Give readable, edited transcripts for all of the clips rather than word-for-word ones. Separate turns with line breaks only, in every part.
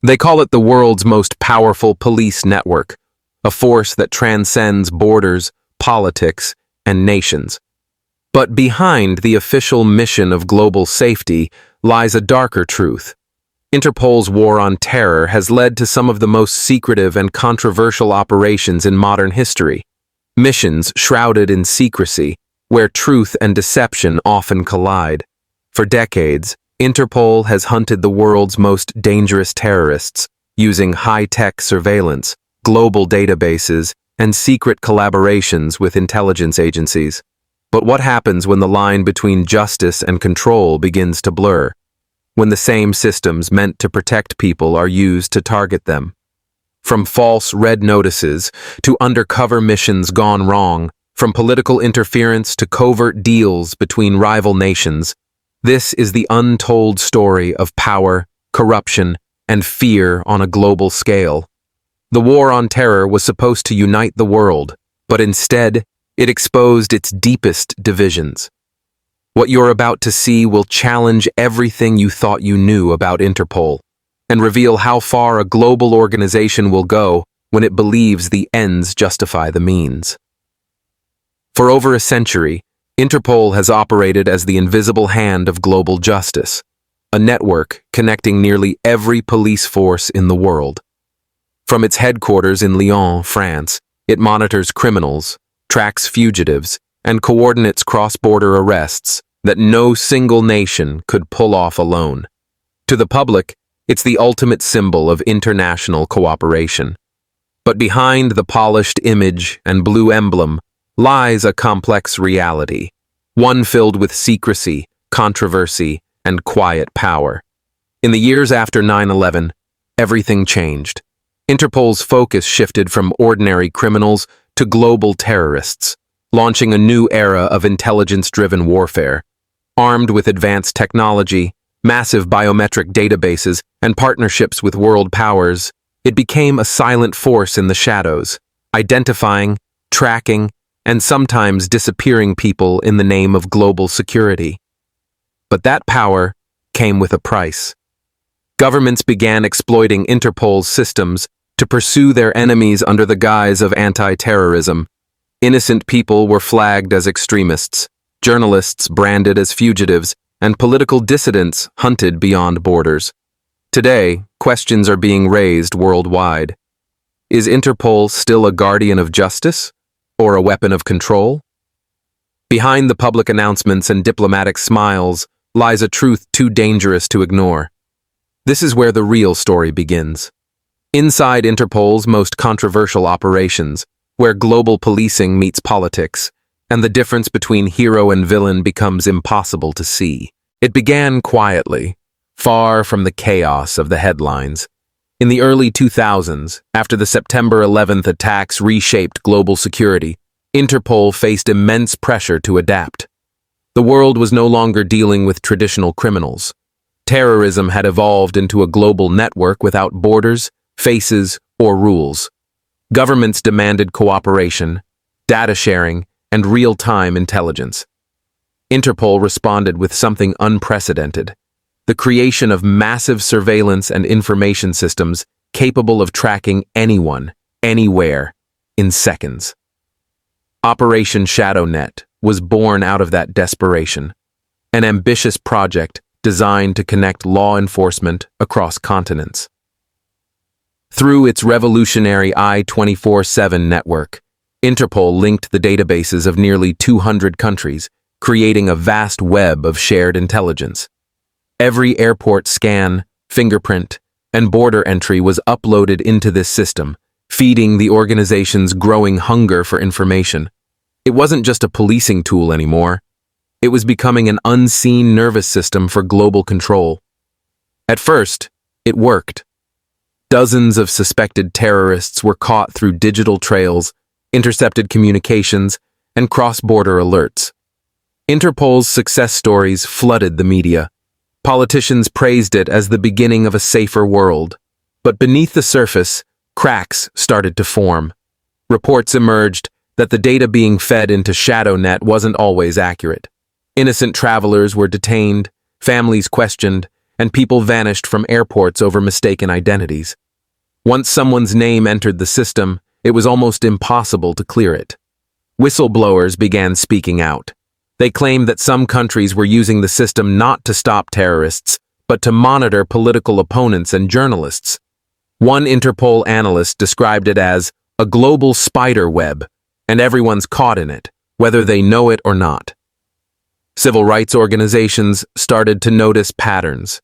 They call it the world's most powerful police network, a force that transcends borders, politics, and nations. But behind the official mission of global safety lies a darker truth. Interpol's war on terror has led to some of the most secretive and controversial operations in modern history. Missions shrouded in secrecy, where truth and deception often collide. For decades, Interpol has hunted the world's most dangerous terrorists, using high-tech surveillance, global databases, and secret collaborations with intelligence agencies. But what happens when the line between justice and control begins to blur? When the same systems meant to protect people are used to target them? From false red notices to undercover missions gone wrong, from political interference to covert deals between rival nations, this is the untold story of power, corruption, and fear on a global scale. The war on terror was supposed to unite the world, but instead, it exposed its deepest divisions. What you're about to see will challenge everything you thought you knew about Interpol, and reveal how far a global organization will go when it believes the ends justify the means. For over a century, Interpol has operated as the invisible hand of global justice, a network connecting nearly every police force in the world. From its headquarters in Lyon, France, it monitors criminals, tracks fugitives, and coordinates cross-border arrests that no single nation could pull off alone. To the public, it's the ultimate symbol of international cooperation. But behind the polished image and blue emblem lies a complex reality, one filled with secrecy, controversy, and quiet power. In the years after 9/11, everything changed. Interpol's focus shifted from ordinary criminals to global terrorists, launching a new era of intelligence-driven warfare. Armed with advanced technology, massive biometric databases, and partnerships with world powers, it became a silent force in the shadows, identifying, tracking, and sometimes disappearing people in the name of global security. But that power came with a price. Governments began exploiting Interpol's systems to pursue their enemies under the guise of anti-terrorism. Innocent people were flagged as extremists, journalists branded as fugitives, and political dissidents hunted beyond borders. Today, questions are being raised worldwide. Is Interpol still a guardian of justice, or a weapon of control? Behind the public announcements and diplomatic smiles lies a truth too dangerous to ignore. This is where the real story begins. Inside Interpol's most controversial operations, where global policing meets politics, and the difference between hero and villain becomes impossible to see. It began quietly, far from the chaos of the headlines. In the early 2000s, after the September 11th attacks reshaped global security, Interpol faced immense pressure to adapt. The world was no longer dealing with traditional criminals. Terrorism had evolved into a global network without borders, faces, or rules. Governments demanded cooperation, data sharing, and real-time intelligence. Interpol responded with something unprecedented: the creation of massive surveillance and information systems capable of tracking anyone, anywhere, in seconds. Operation ShadowNet was born out of that desperation, an ambitious project designed to connect law enforcement across continents. Through its revolutionary I-24/7 network, Interpol linked the databases of nearly 200 countries, creating a vast web of shared intelligence. Every airport scan, fingerprint, and border entry was uploaded into this system, feeding the organization's growing hunger for information. It wasn't just a policing tool anymore. It was becoming an unseen nervous system for global control. At first, it worked. Dozens of suspected terrorists were caught through digital trails, intercepted communications, and cross-border alerts. Interpol's success stories flooded the media. Politicians praised it as the beginning of a safer world. But beneath the surface, cracks started to form. Reports emerged that the data being fed into ShadowNet wasn't always accurate. Innocent travelers were detained, families questioned, and people vanished from airports over mistaken identities. Once someone's name entered the system, it was almost impossible to clear it. Whistleblowers began speaking out. They claimed that some countries were using the system not to stop terrorists, but to monitor political opponents and journalists. One Interpol analyst described it as a global spider web, and everyone's caught in it, whether they know it or not. Civil rights organizations started to notice patterns.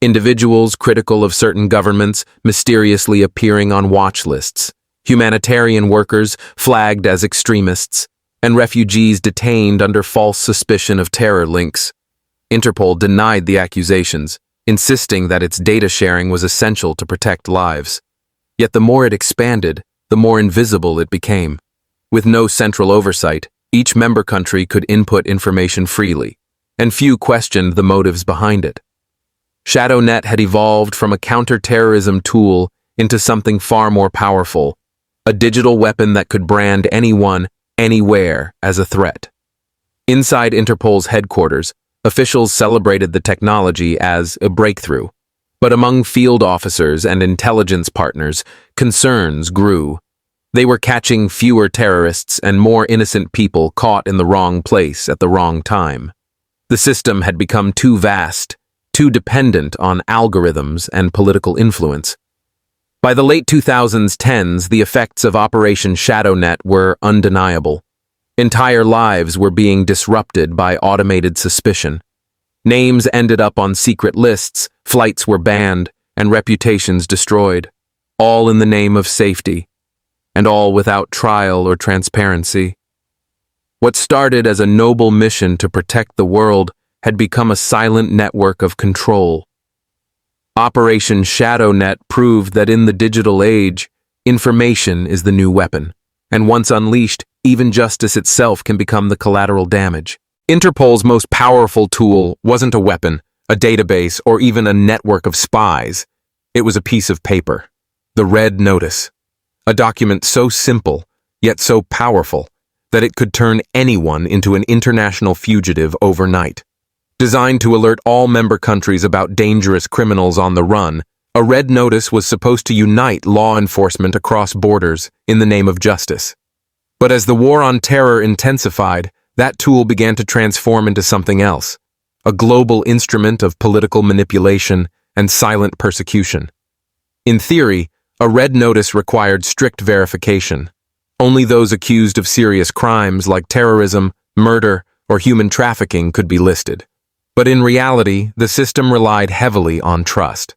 Individuals critical of certain governments mysteriously appearing on watch lists, humanitarian workers flagged as extremists, and refugees detained under false suspicion of terror links. Interpol denied the accusations, insisting that its data sharing was essential to protect lives. Yet the more it expanded, the more invisible it became. With no central oversight, each member country could input information freely, and few questioned the motives behind it. ShadowNet had evolved from a counter-terrorism tool into something far more powerful, a digital weapon that could brand anyone, anywhere, as a threat. Inside Interpol's headquarters, officials celebrated the technology as a breakthrough. But among field officers and intelligence partners, concerns grew. They were catching fewer terrorists and more innocent people caught in the wrong place at the wrong time. The system had become too vast, too dependent on algorithms and political influence. By the late 2010s, the effects of Operation ShadowNet were undeniable. Entire lives were being disrupted by automated suspicion. Names ended up on secret lists, flights were banned, and reputations destroyed, all in the name of safety, and all without trial or transparency. What started as a noble mission to protect the world had become a silent network of control. Operation ShadowNet proved that in the digital age, information is the new weapon, and once unleashed, even justice itself can become the collateral damage. Interpol's most powerful tool wasn't a weapon, a database, or even a network of spies. It was a piece of paper, the Red Notice, a document so simple, yet so powerful, that it could turn anyone into an international fugitive overnight. Designed to alert all member countries about dangerous criminals on the run, a Red Notice was supposed to unite law enforcement across borders in the name of justice. But as the war on terror intensified, that tool began to transform into something else, a global instrument of political manipulation and silent persecution. In theory, a Red Notice required strict verification. Only those accused of serious crimes like terrorism, murder, or human trafficking could be listed. But in reality, the system relied heavily on trust.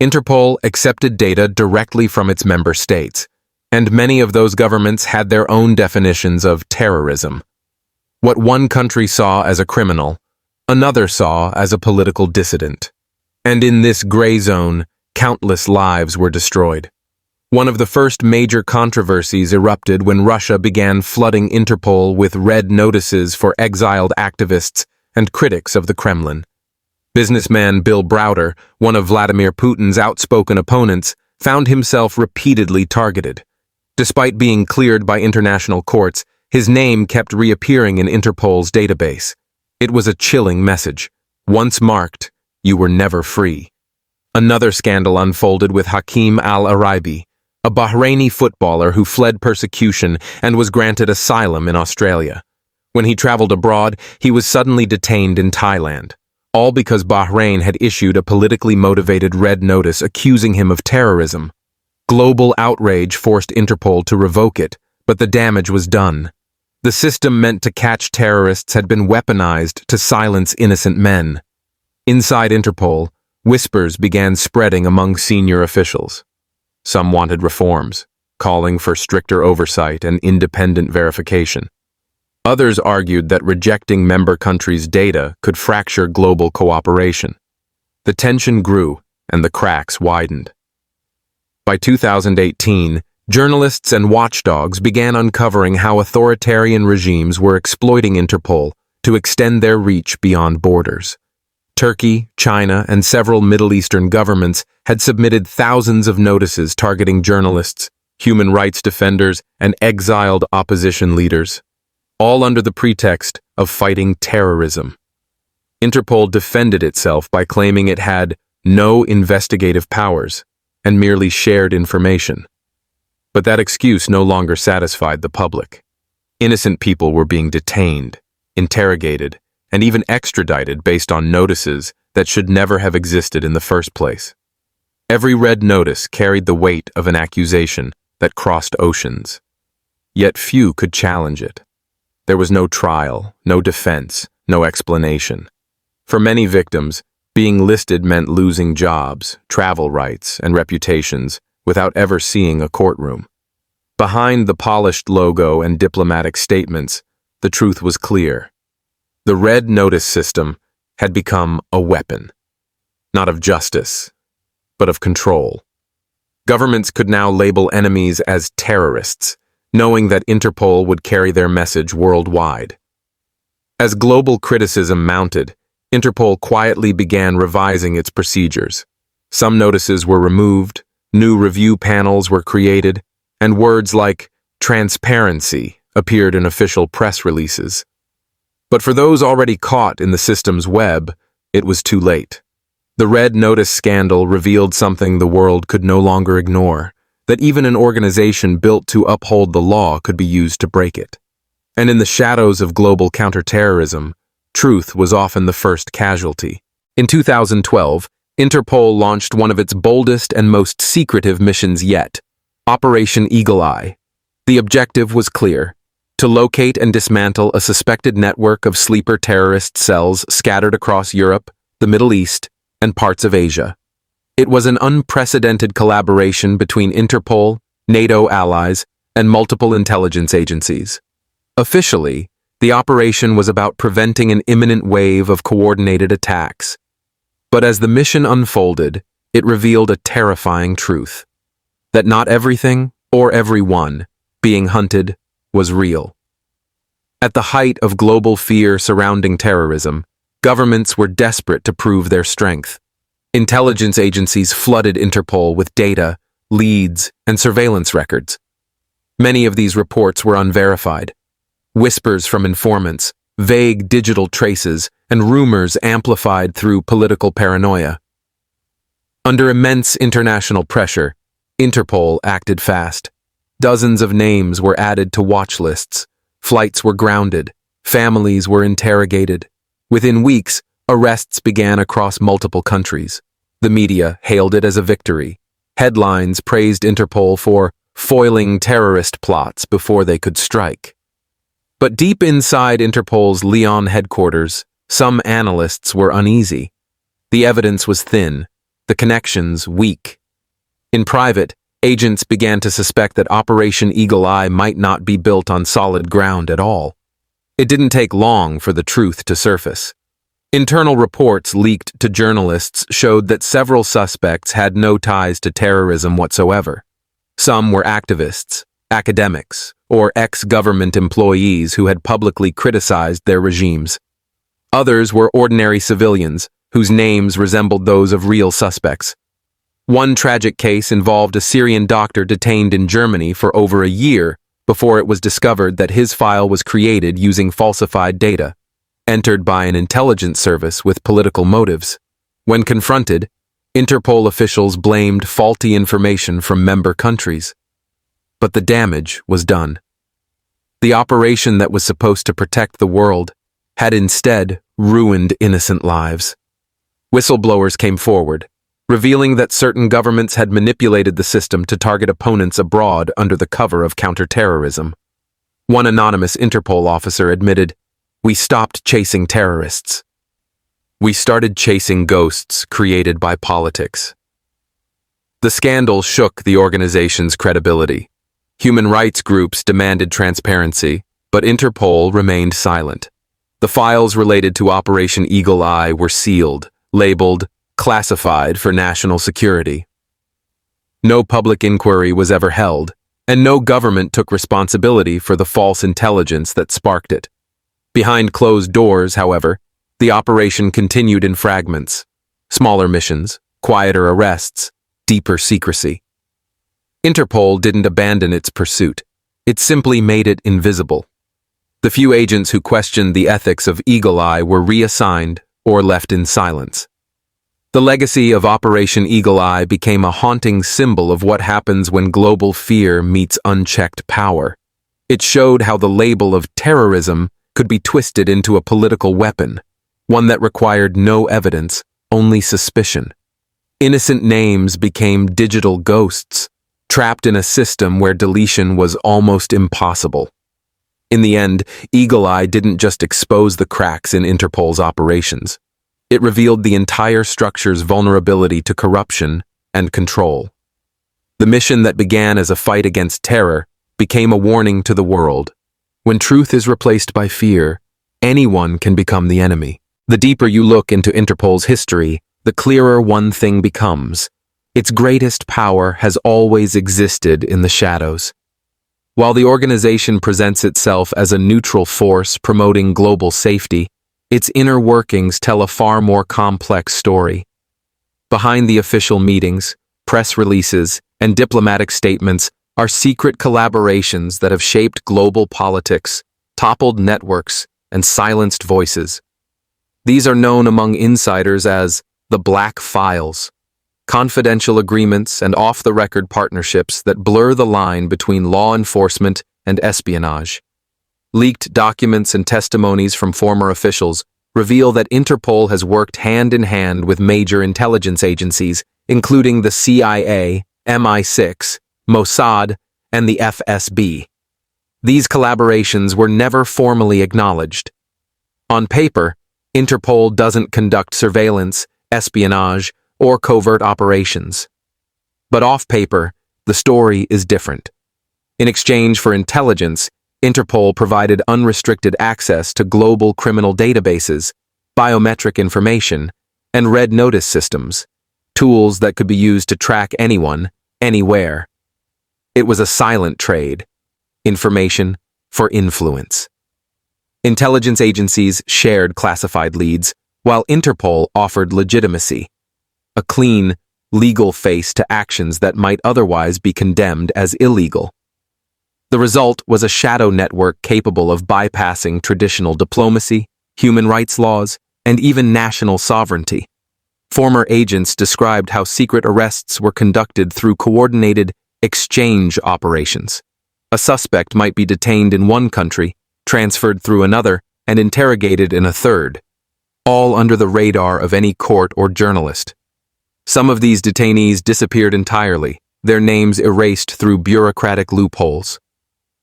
Interpol accepted data directly from its member states, and many of those governments had their own definitions of terrorism. What one country saw as a criminal, another saw as a political dissident. And in this gray zone, countless lives were destroyed. One of the first major controversies erupted when Russia began flooding Interpol with red notices for exiled activists and critics of the Kremlin. Businessman Bill Browder, one of Vladimir Putin's outspoken opponents, found himself repeatedly targeted. Despite being cleared by international courts, his name kept reappearing in Interpol's database. It was a chilling message. Once marked, you were never free. Another scandal unfolded with Hakim Al-Araibi, a Bahraini footballer who fled persecution and was granted asylum in Australia. When he traveled abroad, he was suddenly detained in Thailand, all because Bahrain had issued a politically motivated red notice accusing him of terrorism. Global outrage forced Interpol to revoke it, but the damage was done. The system meant to catch terrorists had been weaponized to silence innocent men. Inside Interpol, whispers began spreading among senior officials. Some wanted reforms, calling for stricter oversight and independent verification. Others argued that rejecting member countries' data could fracture global cooperation. The tension grew, and the cracks widened. By 2018, journalists and watchdogs began uncovering how authoritarian regimes were exploiting Interpol to extend their reach beyond borders. Turkey, China, and several Middle Eastern governments had submitted thousands of notices targeting journalists, human rights defenders, and exiled opposition leaders, all under the pretext of fighting terrorism. Interpol defended itself by claiming it had no investigative powers and merely shared information. But that excuse no longer satisfied the public. Innocent people were being detained, interrogated, and even extradited based on notices that should never have existed in the first place. Every red notice carried the weight of an accusation that crossed oceans. Yet few could challenge it. There was no trial, no defense, no explanation. For many victims, being listed meant losing jobs, travel rights, and reputations without ever seeing a courtroom. Behind the polished logo and diplomatic statements, the truth was clear. The red notice system had become a weapon, not of justice, but of control. Governments could now label enemies as terrorists, knowing that Interpol would carry their message worldwide. As global criticism mounted, Interpol quietly began revising its procedures. Some notices were removed, new review panels were created, and words like transparency appeared in official press releases. But for those already caught in the system's web, it was too late. The Red Notice scandal revealed something the world could no longer ignore, that even an organization built to uphold the law could be used to break it. And in the shadows of global counterterrorism, truth was often the first casualty. In 2012, Interpol launched one of its boldest and most secretive missions yet, Operation Eagle Eye. The objective was clear: to locate and dismantle a suspected network of sleeper terrorist cells scattered across Europe, the Middle East, and parts of Asia. It was an unprecedented collaboration between Interpol, NATO allies, and multiple intelligence agencies. Officially, the operation was about preventing an imminent wave of coordinated attacks. But as the mission unfolded, it revealed a terrifying truth: that not everything, or everyone, being hunted was real. At the height of global fear surrounding terrorism, governments were desperate to prove their strength. Intelligence agencies flooded Interpol with data, leads, and surveillance records. Many of these reports were unverified. Whispers from informants, vague digital traces, and rumors amplified through political paranoia. Under immense international pressure, Interpol acted fast. Dozens of names were added to watch lists. Flights were grounded. Families were interrogated. Within weeks, arrests began across multiple countries. The media hailed it as a victory. Headlines praised Interpol for foiling terrorist plots before they could strike. But deep inside Interpol's Lyon headquarters, some analysts were uneasy. The evidence was thin, the connections weak. In private, agents began to suspect that Operation Eagle Eye might not be built on solid ground at all. It didn't take long for the truth to surface. Internal reports leaked to journalists showed that several suspects had no ties to terrorism whatsoever. Some were activists, academics, or ex-government employees who had publicly criticized their regimes. Others were ordinary civilians whose names resembled those of real suspects. One tragic case involved a Syrian doctor detained in Germany for over a year before it was discovered that his file was created using falsified data, entered by an intelligence service with political motives. When confronted, Interpol officials blamed faulty information from member countries. But the damage was done. The operation that was supposed to protect the world had instead ruined innocent lives. Whistleblowers came forward, revealing that certain governments had manipulated the system to target opponents abroad under the cover of counterterrorism. One anonymous Interpol officer admitted, "We stopped chasing terrorists. We started chasing ghosts created by politics." The scandal shook the organization's credibility. Human rights groups demanded transparency, but Interpol remained silent. The files related to Operation Eagle Eye were sealed, labeled classified for national security. No public inquiry was ever held, and no government took responsibility for the false intelligence that sparked it. Behind closed doors, however, the operation continued in fragments: smaller missions, quieter arrests, deeper secrecy. Interpol didn't abandon its pursuit. It simply made it invisible. The few agents who questioned the ethics of Eagle Eye were reassigned, or left in silence. The legacy of Operation Eagle Eye became a haunting symbol of what happens when global fear meets unchecked power. It showed how the label of terrorism could be twisted into a political weapon, one that required no evidence, only suspicion. Innocent names became digital ghosts, trapped in a system where deletion was almost impossible. In the end, Eagle Eye didn't just expose the cracks in Interpol's operations. It revealed the entire structure's vulnerability to corruption and control. The mission that began as a fight against terror became a warning to the world. When truth is replaced by fear, anyone can become the enemy. The deeper you look into Interpol's history, the clearer one thing becomes. Its greatest power has always existed in the shadows. While the organization presents itself as a neutral force promoting global safety, its inner workings tell a far more complex story. Behind the official meetings, press releases, and diplomatic statements are secret collaborations that have shaped global politics, toppled networks, and silenced voices. These are known among insiders as the Black Files, confidential agreements and off-the-record partnerships that blur the line between law enforcement and espionage. Leaked documents and testimonies from former officials reveal that Interpol has worked hand-in-hand with major intelligence agencies, including the CIA, MI6, Mossad, and the FSB. These collaborations were never formally acknowledged. On paper, Interpol doesn't conduct surveillance, espionage, or covert operations. But off paper, the story is different. In exchange for intelligence, Interpol provided unrestricted access to global criminal databases, biometric information, and red notice systems, tools that could be used to track anyone, anywhere. It was a silent trade, information for influence. Intelligence agencies shared classified leads, while Interpol offered legitimacy, a clean, legal face to actions that might otherwise be condemned as illegal. The result was a shadow network capable of bypassing traditional diplomacy, human rights laws, and even national sovereignty. Former agents described how secret arrests were conducted through coordinated exchange operations. A suspect might be detained in one country, transferred through another, and interrogated in a third, all under the radar of any court or journalist. Some of these detainees disappeared entirely, their names erased through bureaucratic loopholes.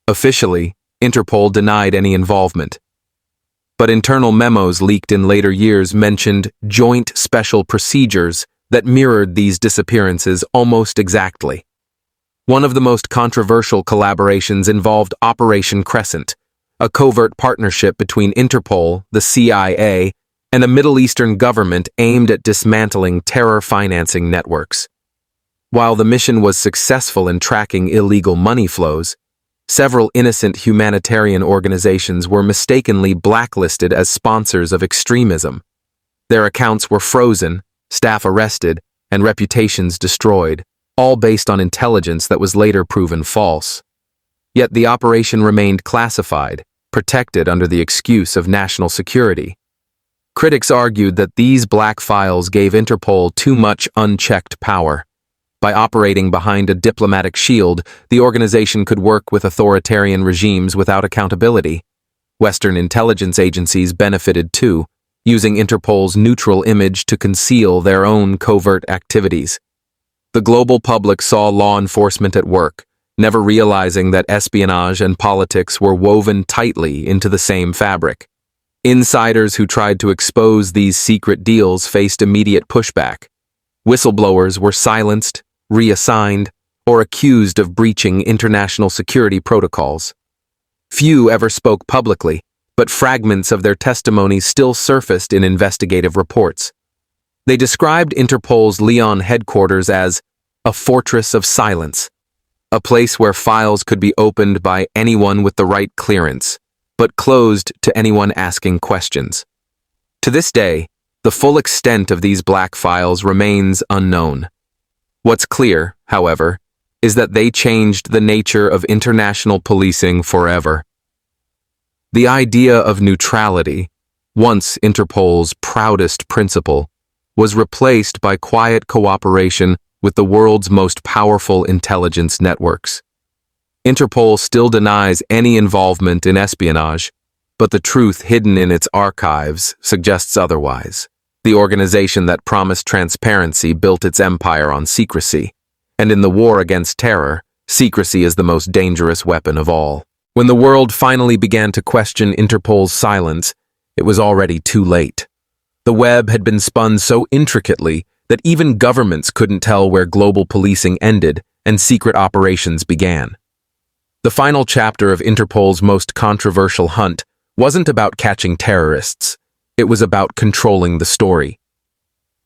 Officially, Interpol denied any involvement. But internal memos leaked in later years mentioned joint special procedures that mirrored these disappearances almost exactly. One of the most controversial collaborations involved Operation Crescent, a covert partnership between Interpol, the CIA, and a Middle Eastern government aimed at dismantling terror financing networks. While the mission was successful in tracking illegal money flows, several innocent humanitarian organizations were mistakenly blacklisted as sponsors of extremism. Their accounts were frozen, staff arrested, and reputations destroyed, all based on intelligence that was later proven false. Yet the operation remained classified, protected under the excuse of national security. Critics argued that these black files gave Interpol too much unchecked power. By operating behind a diplomatic shield, the organization could work with authoritarian regimes without accountability. Western intelligence agencies benefited too, using Interpol's neutral image to conceal their own covert activities. The global public saw law enforcement at work, never realizing that espionage and politics were woven tightly into the same fabric. Insiders who tried to expose these secret deals faced immediate pushback. Whistleblowers were silenced, reassigned, or accused of breaching international security protocols. Few ever spoke publicly, but fragments of their testimonies still surfaced in investigative reports. They described Interpol's Lyon headquarters as a fortress of silence, a place where files could be opened by anyone with the right clearance, but closed to anyone asking questions. To this day, the full extent of these black files remains unknown. What's clear, however, is that they changed the nature of international policing forever. The idea of neutrality, once Interpol's proudest principle, was replaced by quiet cooperation with the world's most powerful intelligence networks. Interpol still denies any involvement in espionage, but the truth hidden in its archives suggests otherwise. The organization that promised transparency built its empire on secrecy, and in the war against terror, secrecy is the most dangerous weapon of all. When the world finally began to question Interpol's silence, it was already too late. The web had been spun so intricately that even governments couldn't tell where global policing ended and secret operations began. The final chapter of Interpol's most controversial hunt wasn't about catching terrorists. It was about controlling the story.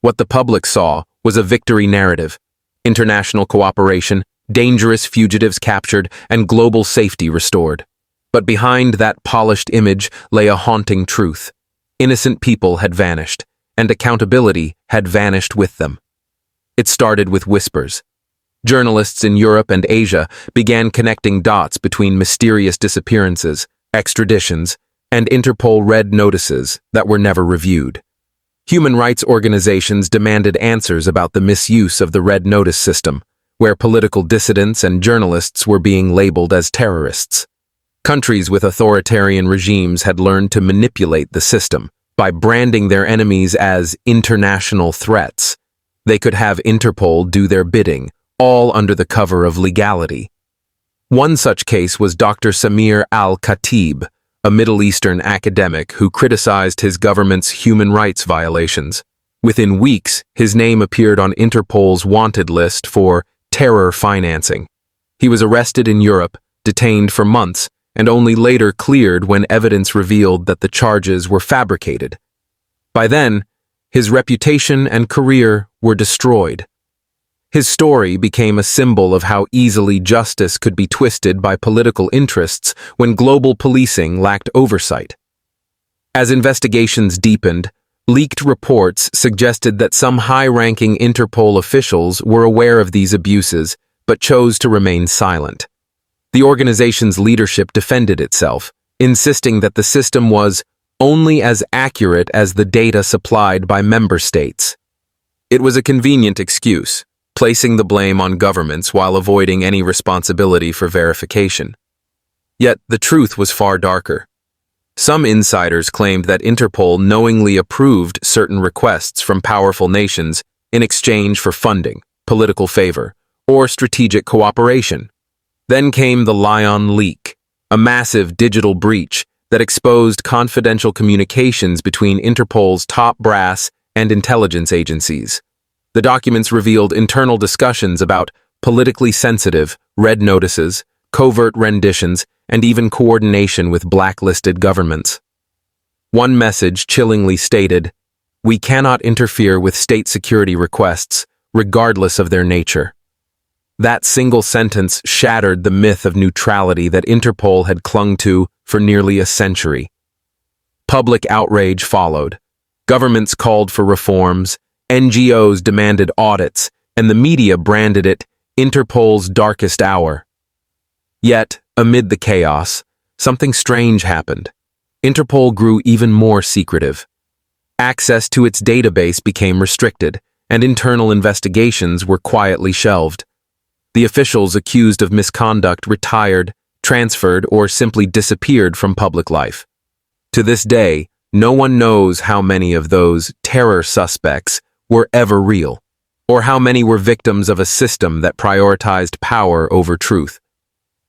What the public saw was a victory narrative: international cooperation, dangerous fugitives captured, and global safety restored. But behind that polished image lay a haunting truth. Innocent people had vanished, and accountability had vanished with them. It started with whispers. Journalists in Europe and Asia began connecting dots between mysterious disappearances, extraditions, and Interpol red notices that were never reviewed. Human rights organizations demanded answers about the misuse of the red notice system, where political dissidents and journalists were being labeled as terrorists. Countries with authoritarian regimes had learned to manipulate the system by branding their enemies as international threats. They could have Interpol do their bidding, all under the cover of legality. One such case was Dr. Samir al-Khatib, a Middle Eastern academic who criticized his government's human rights violations. Within weeks, his name appeared on Interpol's wanted list for terror financing. He was arrested in Europe, detained for months, and only later cleared when evidence revealed that the charges were fabricated. By then, his reputation and career were destroyed. His story became a symbol of how easily justice could be twisted by political interests when global policing lacked oversight. As investigations deepened, leaked reports suggested that some high-ranking Interpol officials were aware of these abuses but chose to remain silent. The organization's leadership defended itself, insisting that the system was only as accurate as the data supplied by member states. It was a convenient excuse, placing the blame on governments while avoiding any responsibility for verification. Yet the truth was far darker. Some insiders claimed that Interpol knowingly approved certain requests from powerful nations in exchange for funding, political favor, or strategic cooperation. Then came the Lion leak, a massive digital breach that exposed confidential communications between Interpol's top brass and intelligence agencies. The documents revealed internal discussions about politically sensitive red notices, covert renditions, and even coordination with blacklisted governments. One message chillingly stated, "We cannot interfere with state security requests, regardless of their nature." That single sentence shattered the myth of neutrality that Interpol had clung to for nearly a century. Public outrage followed. Governments called for reforms, NGOs demanded audits, and the media branded it Interpol's darkest hour. Yet, amid the chaos, something strange happened. Interpol grew even more secretive. Access to its database became restricted, and internal investigations were quietly shelved. The officials accused of misconduct retired, transferred, or simply disappeared from public life. To this day, no one knows how many of those terror suspects were ever real, or how many were victims of a system that prioritized power over truth.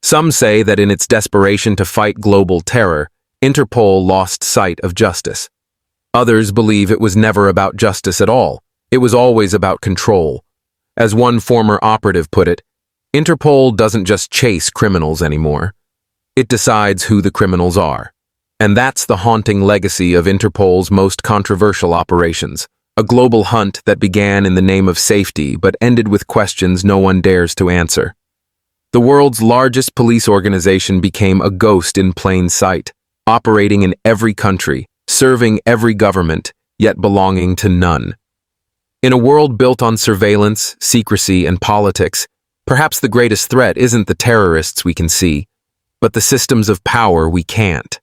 Some say that in its desperation to fight global terror, Interpol lost sight of justice. Others believe it was never about justice at all. It was always about control. As one former operative put it, Interpol doesn't just chase criminals anymore. It decides who the criminals are. And that's the haunting legacy of Interpol's most controversial operations, a global hunt that began in the name of safety but ended with questions no one dares to answer. The world's largest police organization became a ghost in plain sight, operating in every country, serving every government, yet belonging to none. In a world built on surveillance, secrecy, and politics, perhaps the greatest threat isn't the terrorists we can see, but the systems of power we can't.